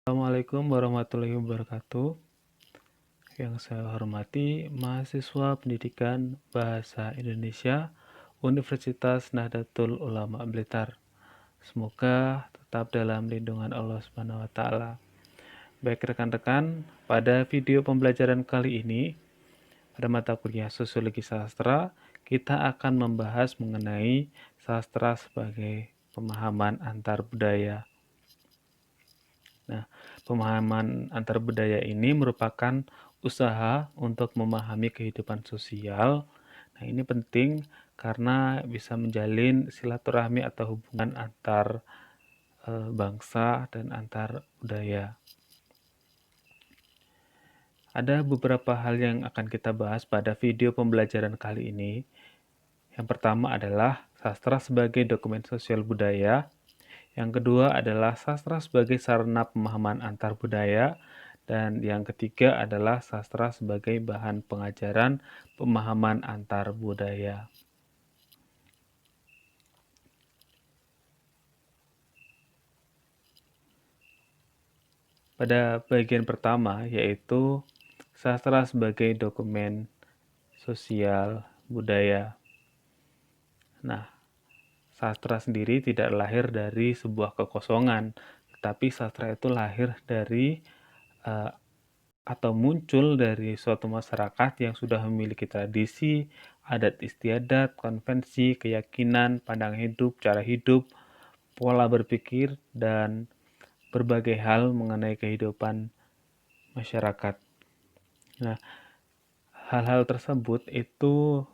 Assalamualaikum warahmatullahi wabarakatuh. Yang saya hormati mahasiswa pendidikan Bahasa Indonesia Universitas Nahdlatul Ulama Blitar. Semoga tetap dalam lindungan Allah Subhanahu wa taala. Baik rekan-rekan, pada video pembelajaran kali ini pada mata kuliah Sosiologi Sastra, kita akan membahas mengenai sastra sebagai pemahaman antar budaya. Nah, pemahaman antar budaya ini merupakan usaha untuk memahami kehidupan sosial. Nah, ini penting karena bisa menjalin silaturahmi atau hubungan antar bangsa dan antar budaya. Ada beberapa hal yang akan kita bahas pada video pembelajaran kali ini. Yang pertama adalah sastra sebagai dokumen sosial budaya. Yang kedua adalah sastra sebagai sarana pemahaman antar budaya, dan yang ketiga adalah sastra sebagai bahan pengajaran pemahaman antar budaya. Pada bagian pertama, yaitu sastra sebagai dokumen sosial budaya. Nah, sastra sendiri tidak lahir dari sebuah kekosongan, tetapi sastra itu lahir dari atau muncul dari suatu masyarakat yang sudah memiliki tradisi, adat istiadat, konvensi, keyakinan, pandangan hidup, cara hidup, pola berpikir, dan berbagai hal mengenai kehidupan masyarakat. Nah, hal-hal tersebut itu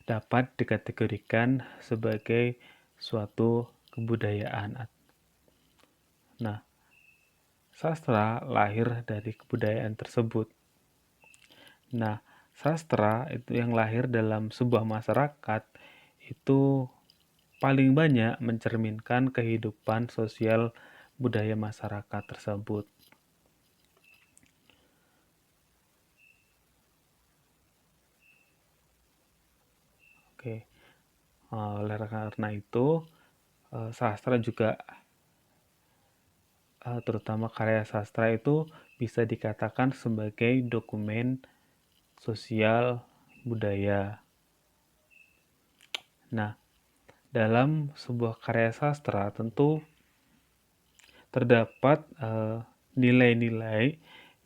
dapat dikategorikan sebagai suatu kebudayaan. Nah, sastra lahir dari kebudayaan tersebut. Nah, sastra itu yang lahir dalam sebuah masyarakat itu paling banyak mencerminkan kehidupan sosial budaya masyarakat tersebut. Oke, oleh karena itu sastra juga terutama karya sastra itu bisa dikatakan sebagai dokumen sosial budaya. Nah, dalam sebuah karya sastra tentu terdapat nilai-nilai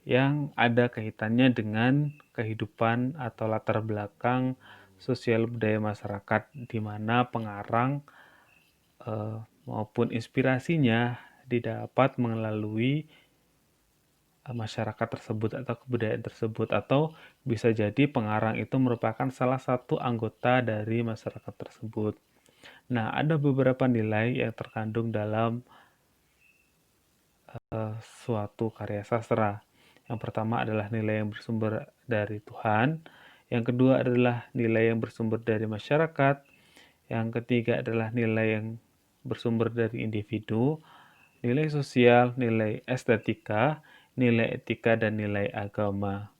yang ada kaitannya dengan kehidupan atau latar belakang sosial budaya masyarakat, di mana pengarang maupun inspirasinya didapat melalui masyarakat tersebut atau kebudayaan tersebut, atau bisa jadi pengarang itu merupakan salah satu anggota dari masyarakat tersebut. Nah, ada beberapa nilai yang terkandung dalam suatu karya sastra. Yang pertama adalah nilai yang bersumber dari Tuhan, yang kedua adalah nilai yang bersumber dari masyarakat, yang ketiga adalah nilai yang bersumber dari individu, nilai sosial, nilai estetika, nilai etika, dan nilai agama.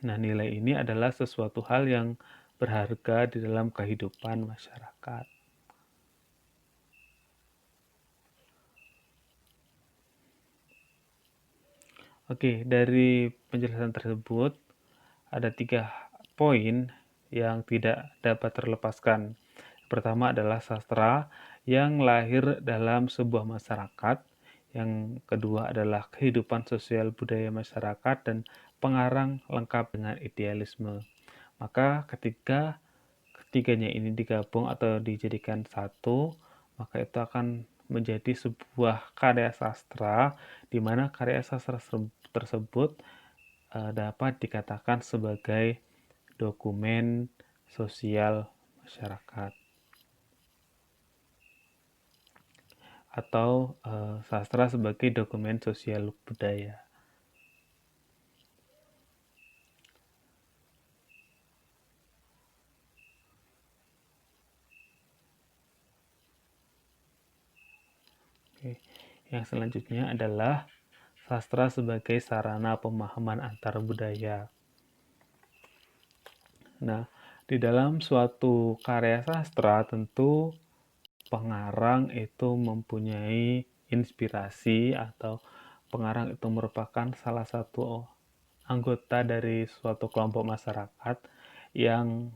Nah, nilai ini adalah sesuatu hal yang berharga di dalam kehidupan masyarakat. Oke, dari penjelasan tersebut ada 3 poin yang tidak dapat terlepaskan. Pertama adalah sastra yang lahir dalam sebuah masyarakat. Yang kedua adalah kehidupan sosial budaya masyarakat, dan pengarang lengkap dengan idealisme. Maka ketika ketiganya ini digabung atau dijadikan satu, maka itu akan menjadi sebuah karya sastra, di mana karya sastra tersebut dapat dikatakan sebagai dokumen sosial masyarakat atau sastra sebagai dokumen sosial budaya. Oke. Yang selanjutnya adalah sastra sebagai sarana pemahaman antar budaya. Nah, di dalam suatu karya sastra tentu pengarang itu mempunyai inspirasi atau pengarang itu merupakan salah satu anggota dari suatu kelompok masyarakat yang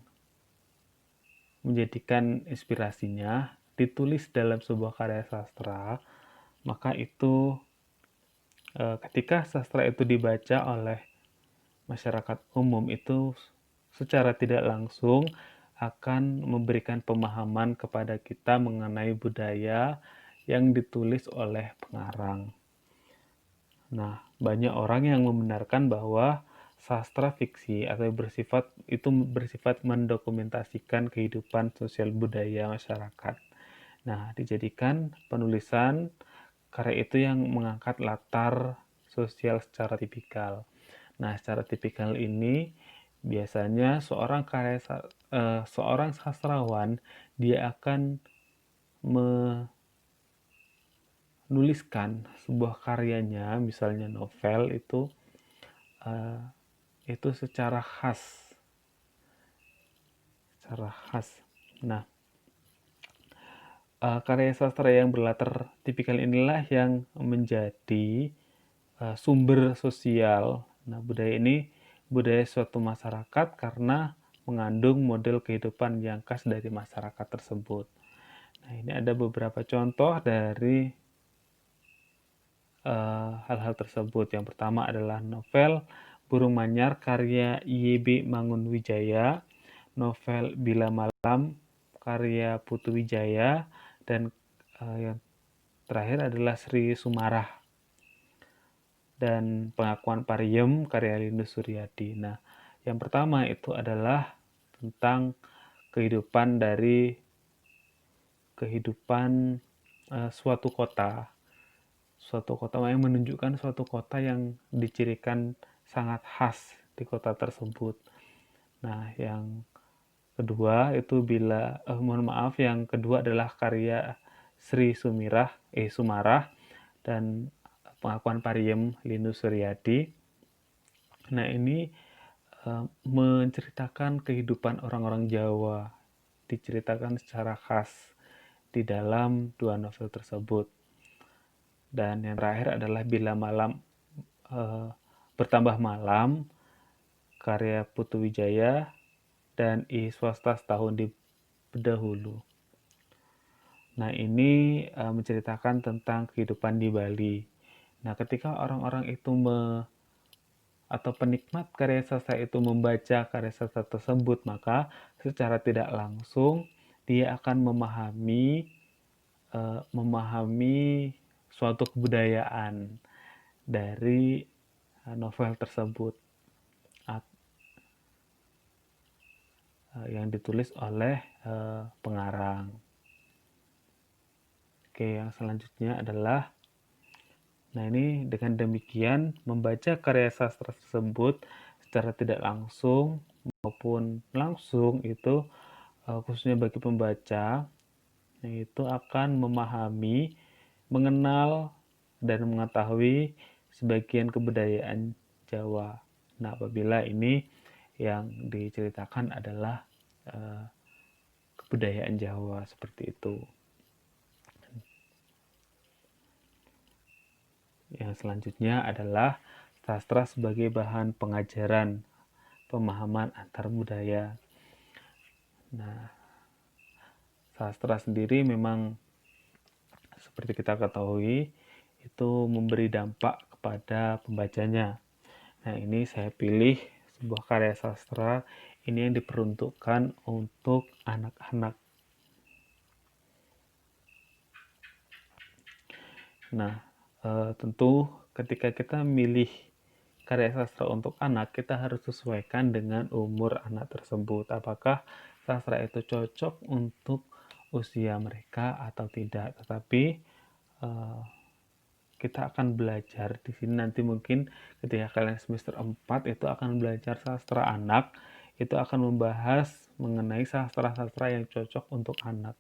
menjadikan inspirasinya ditulis dalam sebuah karya sastra, maka itu ketika sastra itu dibaca oleh masyarakat umum itu secara tidak langsung akan memberikan pemahaman kepada kita mengenai budaya yang ditulis oleh pengarang. Nah, banyak orang yang membenarkan bahwa sastra fiksi atau bersifat mendokumentasikan kehidupan sosial budaya masyarakat. Nah, dijadikan penulisan karya itu yang mengangkat latar sosial secara tipikal. Nah, secara tipikal ini biasanya seorang sastrawan dia akan menuliskan sebuah karyanya, misalnya novel itu secara khas, Nah, karya sastra yang berlatar tipikal inilah yang menjadi sumber sosial. Nah, budaya suatu masyarakat karena mengandung model kehidupan yang khas dari masyarakat tersebut. Nah, ini ada beberapa contoh dari hal-hal tersebut. Yang pertama adalah novel Burung Manyar karya Y.B. Mangunwijaya, novel Bila Malam karya Putu Wijaya, dan yang terakhir adalah Sri Sumarah dan Pengakuan Pariem karya Lindu Suryadi. Nah, yang pertama itu adalah tentang kehidupan suatu kota yang menunjukkan suatu kota yang dicirikan sangat khas di kota tersebut. Nah, yang kedua itu yang kedua adalah karya Sri Sumarah dan Pengakuan Pariem Lindu Suryadi. Nah, ini menceritakan kehidupan orang-orang Jawa, diceritakan secara khas di dalam dua novel tersebut. Dan yang terakhir adalah Bila Malam Bertambah Malam karya Putu Wijaya dan I Swasta Setahun di Dahulu. Nah, ini menceritakan tentang kehidupan di Bali. Nah, ketika orang-orang itu atau penikmat karya sastra itu membaca karya sastra tersebut, maka secara tidak langsung dia akan memahami suatu kebudayaan dari novel tersebut yang ditulis oleh pengarang. Oke, yang selanjutnya adalah, nah ini dengan demikian membaca karya sastra tersebut secara tidak langsung maupun langsung itu khususnya bagi pembaca itu akan memahami, mengenal, dan mengetahui sebagian kebudayaan Jawa. Nah, apabila ini yang diceritakan adalah kebudayaan Jawa seperti itu. Yang selanjutnya adalah sastra sebagai bahan pengajaran pemahaman antar budaya. Nah, sastra sendiri memang seperti kita ketahui itu memberi dampak kepada pembacanya. Nah, ini saya pilih sebuah karya sastra ini yang diperuntukkan untuk anak-anak. Nah, tentu ketika kita milih karya sastra untuk anak, kita harus sesuaikan dengan umur anak tersebut. Apakah sastra itu cocok untuk usia mereka atau tidak? Tetapi kita akan belajar di sini nanti mungkin ketika kalian semester 4 itu akan belajar sastra anak, itu akan membahas mengenai sastra-sastra yang cocok untuk anak.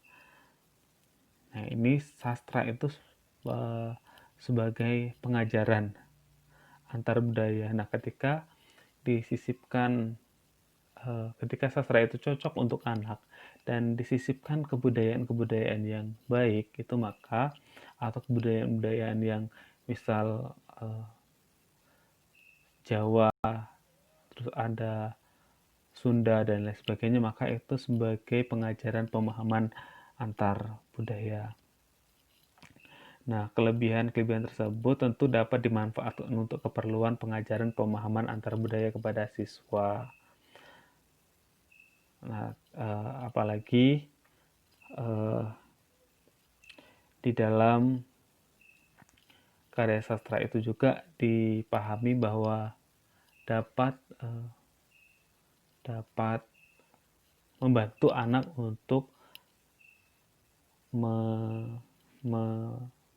Nah, ini sastra itu sebagai pengajaran antar budaya. Nah, ketika disisipkan ketika sastra itu cocok untuk anak dan disisipkan kebudayaan-kebudayaan yang baik itu maka atau kebudayaan-kebudayaan yang misal Jawa, terus ada Sunda dan lain sebagainya, maka itu sebagai pengajaran pemahaman antar budaya. Nah, kelebihan-kelebihan tersebut tentu dapat dimanfaatkan untuk keperluan pengajaran pemahaman antar budaya kepada siswa. Nah, apalagi di dalam karya sastra itu juga dipahami bahwa dapat membantu anak untuk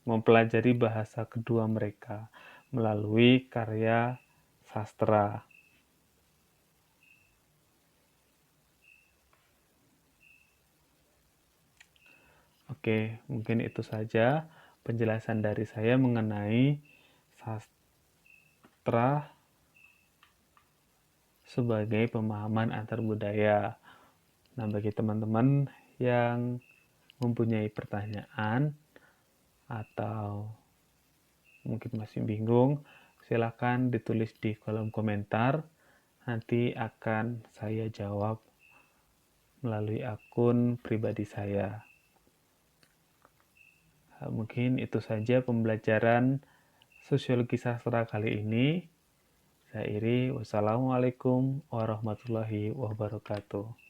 mempelajari bahasa kedua mereka melalui karya sastra. Oke, mungkin itu saja penjelasan dari saya mengenai sastra sebagai pemahaman antar budaya. Nah, bagi teman-teman yang mempunyai pertanyaan atau mungkin masih bingung, silakan ditulis di kolom komentar. Nanti akan saya jawab melalui akun pribadi saya. Mungkin itu saja pembelajaran sosiologi sastra kali ini. Saya Iri, wassalamualaikum warahmatullahi wabarakatuh.